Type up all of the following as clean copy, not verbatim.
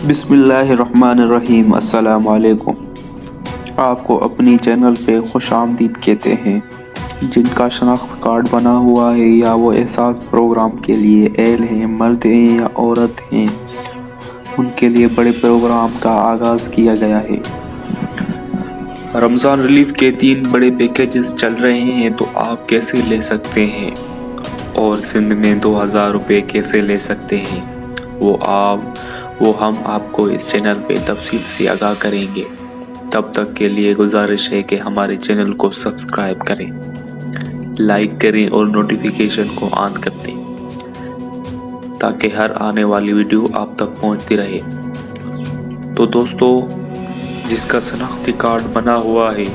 बिस्मिल्लाहिर्रहमानिर्रहीम। अस्सलाम वालेकुम। आपको अपनी चैनल पे खुश आमदीद कहते हैं। जिनका शनाख्त कार्ड बना हुआ है या वो एहसास प्रोग्राम के लिए एल हैं, मर्द हैं या औरत हैं, उनके लिए बड़े प्रोग्राम का आगाज़ किया गया है। रमज़ान रिलीफ के 3 बड़े पैकेजेस चल रहे हैं, तो आप कैसे ले सकते हैं और सिंध में 2000 रुपये कैसे ले सकते हैं, वो हम आपको इस चैनल पे तफसील से आगाह करेंगे। तब तक के लिए गुजारिश है कि हमारे चैनल को सब्सक्राइब करें, लाइक करें और नोटिफिकेशन को ऑन कर दें ताकि हर आने वाली वीडियो आप तक पहुंचती रहे। तो दोस्तों, जिसका शनाख्ती कार्ड बना हुआ है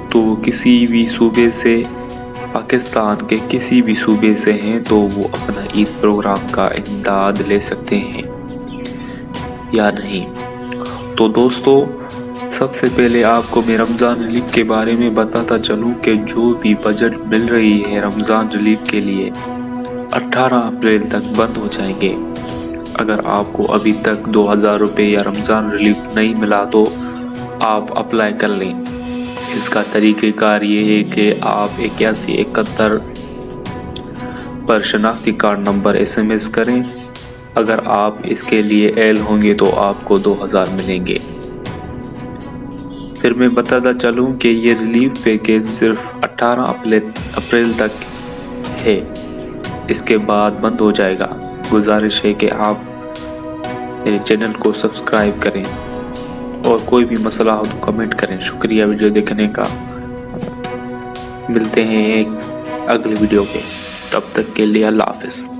तो वो किसी भी सूबे से, पाकिस्तान के किसी भी सूबे से हैं, तो वो अपना ईद प्रोग्राम का इमदाद ले सकते हैं या नहीं। तो दोस्तों, सबसे पहले आपको मैं रमज़ान रिलीफ के बारे में बताता चलूँ कि जो भी बजट मिल रही है रमज़ान रिलीफ के लिए 18 अप्रैल तक बंद हो जाएंगे। अगर आपको अभी तक 2000 रुपये या रमज़ान रिलीफ नहीं मिला तो आप अप्लाई कर लें। इसका तरीक़ेकार ये है कि आप 8171 पर शनाख्ती कार्ड नंबर SMS करें। अगर आप इसके लिए एल होंगे तो आपको 2000 मिलेंगे। फिर मैं बताता चलूँ कि ये रिलीफ पैकेज सिर्फ 18 अप्रैल तक है, इसके बाद बंद हो जाएगा। गुजारिश है कि आप मेरे चैनल को सब्सक्राइब करें और कोई भी मसला हो तो कमेंट करें। शुक्रिया वीडियो देखने का। मिलते हैं एक अगली वीडियो पे, तब तक के लिए अल्लाह हाफ़िज़।